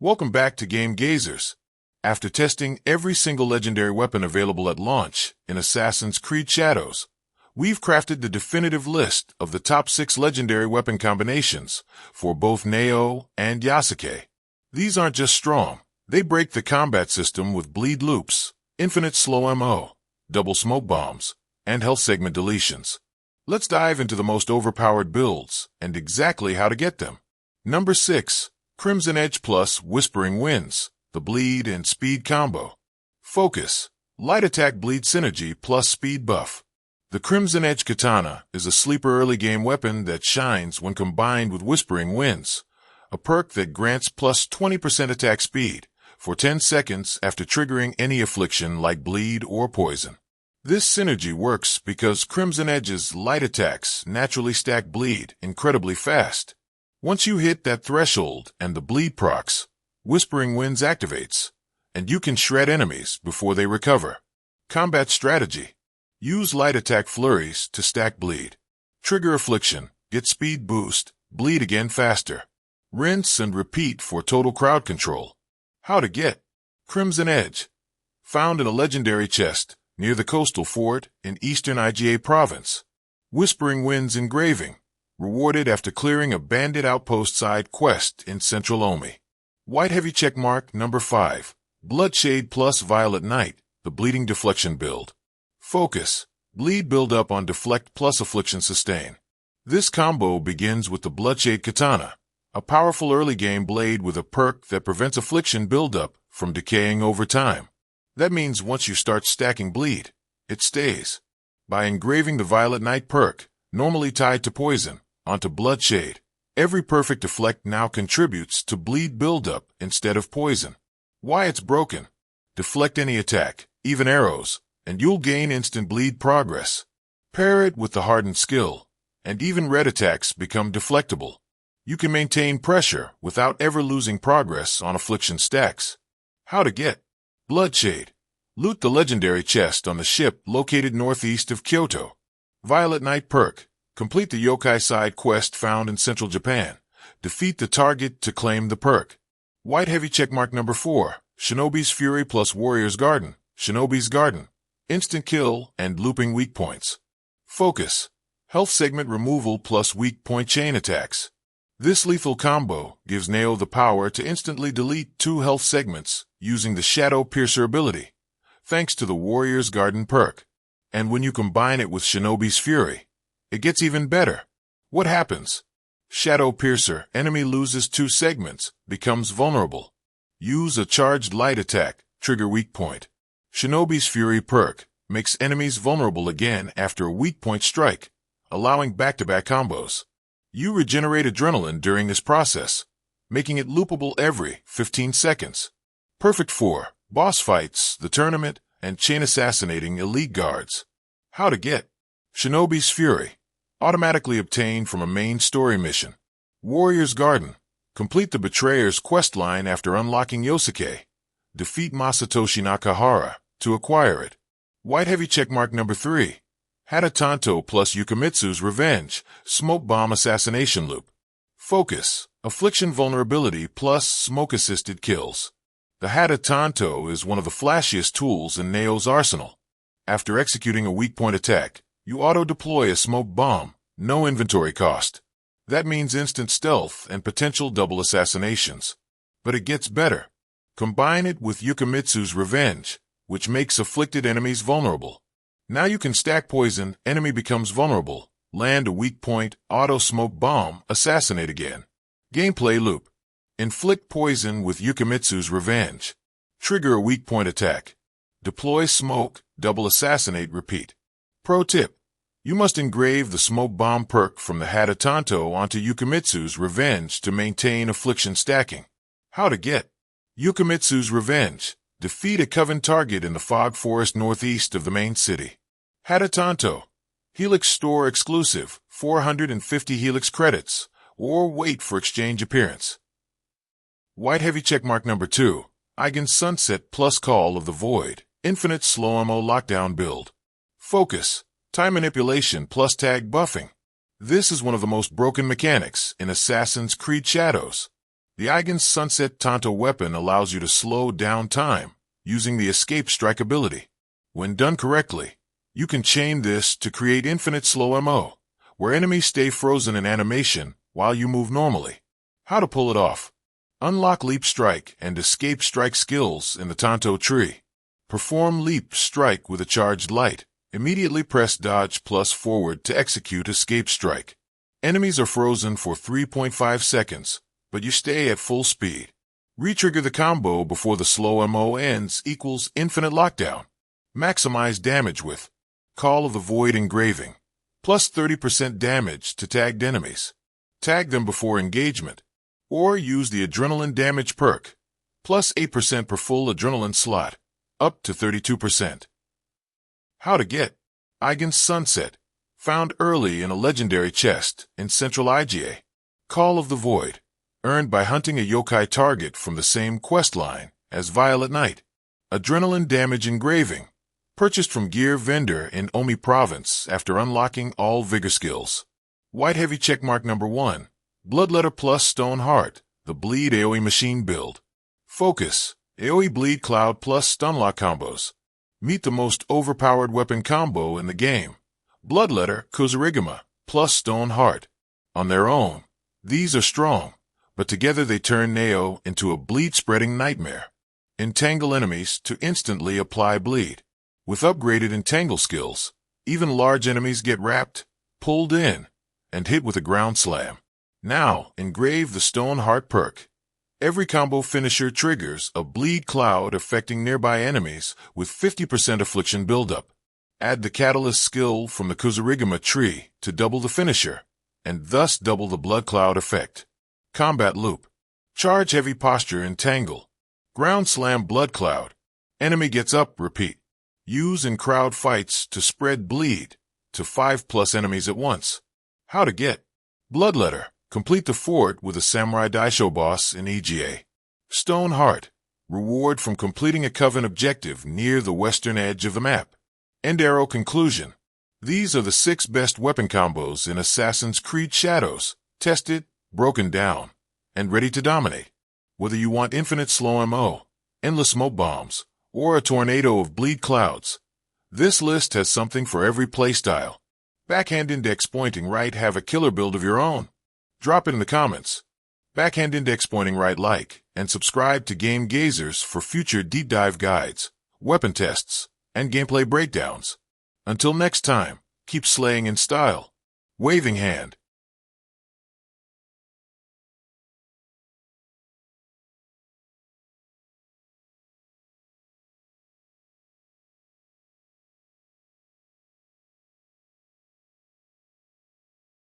Welcome back to Game Gazers. After testing every single legendary weapon available at launch in Assassin's Creed Shadows, we've crafted the definitive list of the top 6 legendary weapon combinations for both Naoe and Yasuke. These aren't just strong, they break the combat system with bleed loops, infinite slow MO, double smoke bombs, and health segment deletions. Let's dive into the most overpowered builds and exactly how to get them. Number 6. Crimson Edge plus Whispering Winds, the bleed and speed combo. Focus, light attack bleed synergy plus speed buff. The Crimson Edge katana is a sleeper early game weapon that shines when combined with Whispering Winds, a perk that grants plus 20% attack speed for 10 seconds after triggering any affliction like bleed or poison. This synergy works because Crimson Edge's light attacks naturally stack bleed incredibly fast. Once you hit that threshold and the bleed procs, Whispering Winds activates, and you can shred enemies before they recover. Combat strategy. Use light attack flurries to stack bleed. Trigger affliction, get speed boost, bleed again faster. Rinse and repeat for total crowd control. How to get Crimson Edge. Found in a legendary chest near the coastal fort in eastern IGA province. Whispering Winds engraving. Rewarded after clearing a bandit outpost side quest in central Omi. White heavy checkmark number 5. Bloodshade plus Violet Knight, the bleeding deflection build. Focus, bleed build up on deflect plus affliction sustain. This combo begins with the Bloodshade katana, a powerful early game blade with a perk that prevents affliction buildup from decaying over time. That means once you start stacking bleed, it stays. By engraving the Violet Knight perk, normally tied to poison, onto Bloodshade, every perfect deflect now contributes to bleed buildup instead of poison. Why it's broken? Deflect any attack, even arrows, and you'll gain instant bleed progress. Pair it with the hardened skill, and even red attacks become deflectable. You can maintain pressure without ever losing progress on affliction stacks. How to get Bloodshade. Loot the legendary chest on the ship located northeast of Kyoto. Violet Knight perk. Complete the yokai side quest found in central Japan. Defeat the target to claim the perk. White heavy checkmark number 4. Shinobi's Fury plus Warrior's Garden. Shinobi's Garden. Instant kill and looping weak points. Focus. Health segment removal plus weak point chain attacks. This lethal combo gives Naoe the power to instantly delete 2 health segments using the Shadow Piercer ability, thanks to the Warrior's Garden perk. And when you combine it with Shinobi's Fury, it gets even better. What happens? Shadow Piercer, enemy loses 2 segments, becomes vulnerable. Use a charged light attack, trigger weak point. Shinobi's Fury perk makes enemies vulnerable again after a weak point strike, allowing back-to-back combos. You regenerate adrenaline during this process, making it loopable every 15 seconds. Perfect for boss fights, the tournament, and chain assassinating elite guards. How to get Shinobi's Fury. Automatically obtained from a main story mission. Warrior's Garden. Complete the Betrayer's questline after unlocking Yasuke. Defeat Masatoshi Nakahara to acquire it. White heavy checkmark number 3. Hadatanto plus Yukimitsu's Revenge, Smoke Bomb Assassination Loop. Focus, Affliction Vulnerability plus Smoke-Assisted Kills. The Hadatanto is one of the flashiest tools in Naoe's arsenal. After executing a weak point attack, you auto-deploy a smoke bomb, no inventory cost. That means instant stealth and potential double assassinations. But it gets better. Combine it with Yukimitsu's Revenge, which makes afflicted enemies vulnerable. Now you can stack poison, enemy becomes vulnerable, land a weak point, auto-smoke bomb, assassinate again. Gameplay loop. Inflict poison with Yukimitsu's Revenge. Trigger a weak point attack. Deploy smoke, double assassinate, repeat. Pro tip. You must engrave the smoke bomb perk from the Hadatanto onto Yukimitsu's Revenge to maintain affliction stacking. How to get Yukimitsu's Revenge. Defeat a coven target in the fog forest northeast of the main city. Hadatanto. Helix store exclusive, 450 Helix credits, or wait for exchange appearance. White heavy checkmark number 2. Eigen Sunset plus Call of the Void. Infinite slow MO lockdown build. Focus, time manipulation plus tag buffing. This is one of the most broken mechanics in Assassin's Creed Shadows. The Eigen's Sunset Tanto weapon allows you to slow down time using the Escape Strike ability. When done correctly, you can chain this to create infinite slow MO, where enemies stay frozen in animation while you move normally. How to pull it off? Unlock Leap Strike and Escape Strike skills in the Tanto tree. Perform Leap Strike with a charged light. Immediately press Dodge plus forward to execute Escape Strike. Enemies are frozen for 3.5 seconds, but you stay at full speed. Retrigger the combo before the slow MO ends equals infinite lockdown. Maximize damage with Call of the Void Engraving. Plus 30% damage to tagged enemies. Tag them before engagement. Or use the Adrenaline Damage perk. Plus 8% per full adrenaline slot. Up to 32%. How to get Eigen's Sunset. Found early in a legendary chest in Central IGA. Call of the Void. Earned by hunting a yokai target from the same quest line as Violet Knight. Adrenaline Damage Engraving. Purchased from Gear Vendor in Omi Province after unlocking all Vigor skills. White Heavy Checkmark number 1. Bloodletter plus Stone Heart. The Bleed AoE machine build. Focus. AoE Bleed Cloud plus Stunlock combos. Meet the most overpowered weapon combo in the game. Bloodletter Kozurigama plus Stone Heart. On their own, these are strong, but together they turn Naoe into a bleed-spreading nightmare. Entangle enemies to instantly apply bleed. With upgraded Entangle skills, even large enemies get wrapped, pulled in, and hit with a ground slam. Now, engrave the Stone Heart perk. Every combo finisher triggers a bleed cloud affecting nearby enemies with 50% affliction buildup. Add the Catalyst skill from the Kozurigama tree to double the finisher, and thus double the blood cloud effect. Combat loop. Charge Heavy Posture Entangle. Ground Slam Blood Cloud. Enemy gets up, repeat. Use in crowd fights to spread bleed to 5+ enemies at once. How to get Bloodletter. Complete the fort with a Samurai Daisho boss in EGA. Stone Heart. Reward from completing a Coven objective near the western edge of the map. End Arrow Conclusion. These are the 6 best weapon combos in Assassin's Creed Shadows, tested, broken down, and ready to dominate. Whether you want infinite slow MO, endless smoke bombs, or a tornado of bleed clouds, this list has something for every playstyle. Backhand index pointing right have a killer build of your own? Drop it in the comments. Backhand index pointing right like and subscribe to Game Gazers for future deep dive guides, weapon tests, and gameplay breakdowns. Until next time, keep slaying in style. Waving hand.